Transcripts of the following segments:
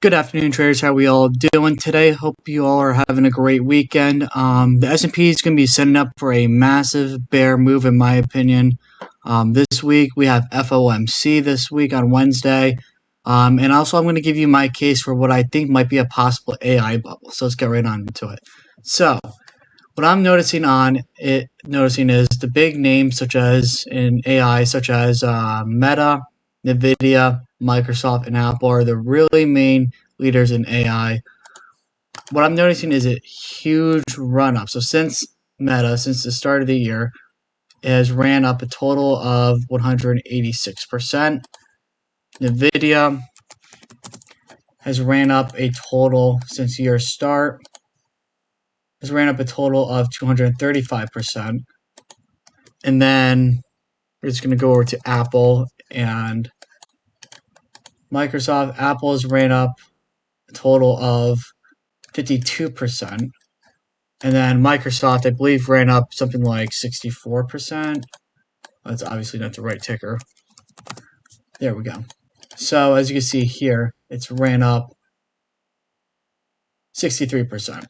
Good afternoon, traders. How we all doing today? Hope you all are having a great weekend. The S&P is going to be setting up for a massive bear move, in my opinion. This week we have FOMC this week on Wednesday, and also I'm going to give you my case for what I think might be a possible AI bubble. So let's get right on into it. So what I'm noticing is the big names such as in AI, such as Meta, Nvidia, Microsoft, and Apple are the really main leaders in AI. What I'm noticing is a huge run up. So since the start of the year, it has ran up a total of 186%. Nvidia has ran up a total since year start has ran up a total of 235%. And then we're just going to go over to Apple and Microsoft. Apple's ran up a total of 52%. And then Microsoft, I believe, ran up something like 64%. That's obviously not the right ticker. There we go. So as you can see here, it's ran up 63%.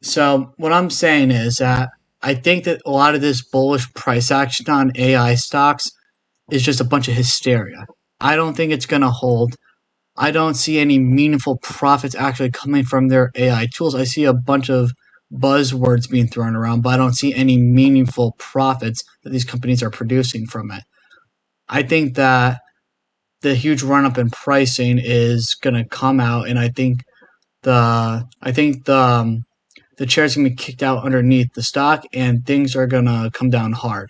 So what I'm saying is that I think that a lot of this bullish price action on AI stocks is just a bunch of hysteria. I don't think it's going to hold. I don't see any meaningful profits actually coming from their AI tools. I see a bunch of buzzwords being thrown around, but I don't see any meaningful profits that these companies are producing from it. I think that the huge run up in pricing is going to come out, and I think the chair's going to be kicked out underneath the stock, and things are going to come down hard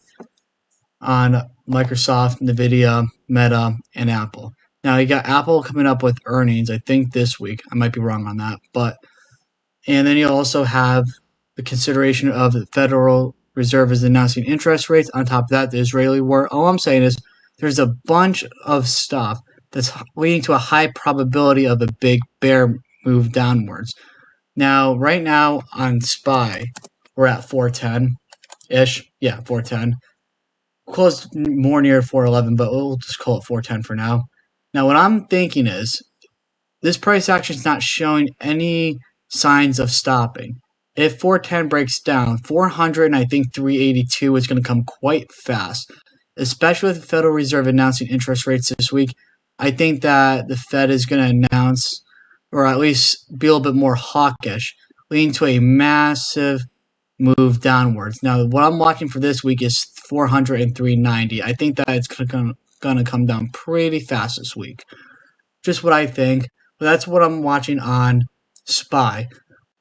on Microsoft, Nvidia, Meta, and Apple. Now you got Apple coming up with earnings, I think this week. I might be wrong on that, and then you also have the consideration of the Federal Reserve is announcing interest rates. On top of that, the Israeli war. All I'm saying is there's a bunch of stuff that's leading to a high probability of a big bear move downwards. Now, right now on SPY, we're at 410-ish. Yeah, 410. Close more near 411, but we'll just call it 410 for now. Now, what I'm thinking is this price action is not showing any signs of stopping. If 410 breaks down, 400 and I think 382 is going to come quite fast, especially with the Federal Reserve announcing interest rates this week. I think that the Fed is going to announce, or at least be a little bit more hawkish, leading to a massive move downwards. Now, what I'm watching for this week is 400 and 390. I think that it's going to come down pretty fast this week. Just what I think. But that's what I'm watching on SPY.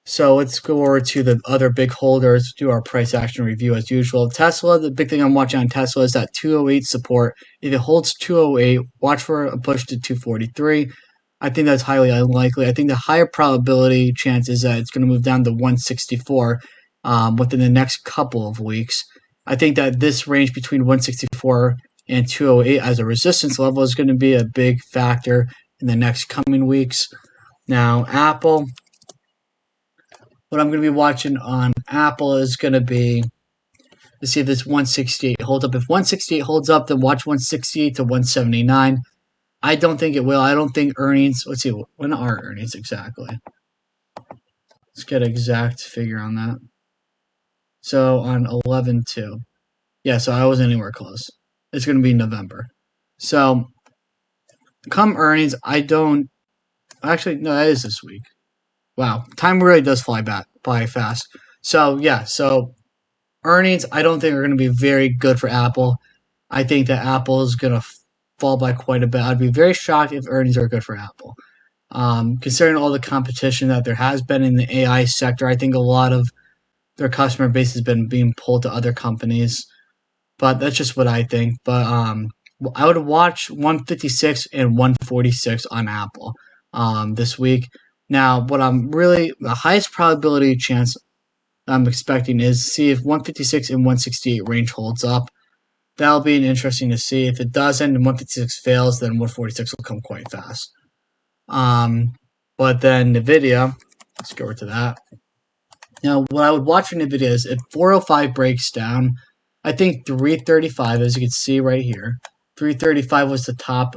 So let's go over to the other big holders, do our price action review as usual. Tesla, the big thing I'm watching on Tesla is that 208 support. If it holds 208, watch for a push to 243. I think that's highly unlikely. I think the higher probability chance is that it's going to move down to 164 within the next couple of weeks. I think that this range between 164 and 208 as a resistance level is going to be a big factor in the next coming weeks. Now, Apple, what I'm going to be watching on Apple is going to be to see if this 168 holds up. If 168 holds up, then watch 168 to 179. I don't think it will. I don't think earnings. Let's see, when are earnings exactly? Let's get an exact figure on that. So on 11/2. Yeah, so I wasn't anywhere close. It's going to be November. So come earnings, I don't. Actually, no, that is this week. Wow, time really does fly fast. So yeah, so earnings I don't think are going to be very good for Apple. I think that Apple is going to fall by quite a bit. I'd be very shocked if earnings are good for Apple. Considering all the competition that there has been in the AI sector, I think a lot of their customer base has been being pulled to other companies. But that's just what I think. But I would watch 156 and 146 on Apple this week. Now, the highest probability chance I'm expecting is to see if 156 and 168 range holds up. That'll be interesting to see. If it doesn't and 156 fails, then 146 will come quite fast. But then Nvidia, let's go over to that. Now, what I would watch for Nvidia is if 405 breaks down, I think 335, as you can see right here, 335 was the top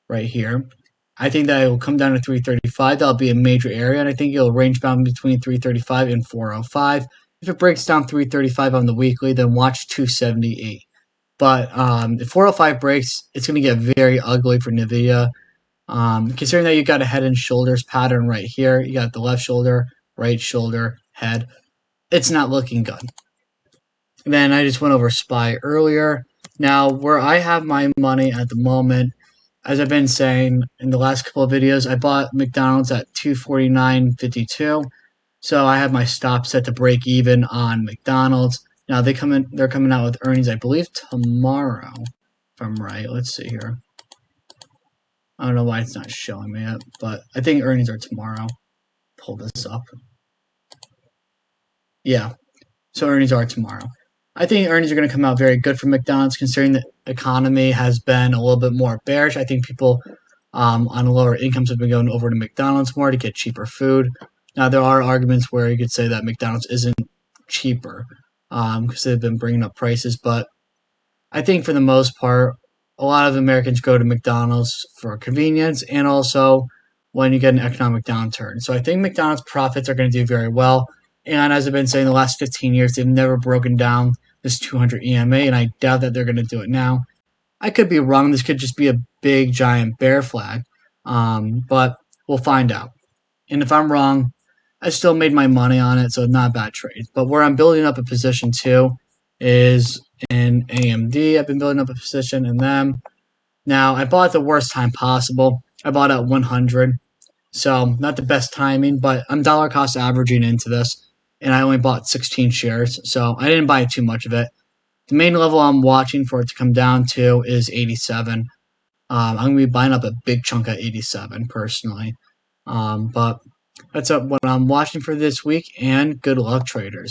right here. I think that it will come down to 335. That'll be a major area, and I think it'll range bound between 335 and 405. If it breaks down 335 on the weekly, then watch 278. But if 405 breaks, it's going to get very ugly for NVIDIA. Considering that you got a head and shoulders pattern right here, you got the left shoulder, right shoulder, head. It's not looking good. Then I just went over SPY earlier. Now, where I have my money at the moment, as I've been saying in the last couple of videos, I bought McDonald's at $249.52. So I have my stop set to break even on McDonald's. Now they're coming out with earnings, I believe, tomorrow. If I'm right. Let's see here. I don't know why it's not showing me it, but I think earnings are tomorrow. Pull this up. Yeah. So earnings are tomorrow. I think earnings are going to come out very good for McDonald's, considering the economy has been a little bit more bearish. I think people on lower incomes have been going over to McDonald's more to get cheaper food. Now, there are arguments where you could say that McDonald's isn't cheaper because they've been bringing up prices, but I think for the most part, a lot of Americans go to McDonald's for convenience and also when you get an economic downturn. So I think McDonald's profits are going to do very well. And as I've been saying, the last 15 years, they've never broken down this 200 EMA, and I doubt that they're going to do it now. I could be wrong. This could just be a big, giant bear flag, but we'll find out. And if I'm wrong, I still made my money on it, so not a bad trade. But where I'm building up a position too is in AMD. I've been building up a position in them. Now, I bought at the worst time possible. I bought at 100. So, not the best timing, but I'm dollar cost averaging into this, and I only bought 16 shares, so I didn't buy too much of it. The main level I'm watching for it to come down to is 87. I'm going to be buying up a big chunk at 87, personally. But that's what I'm watching for this week, and good luck, traders.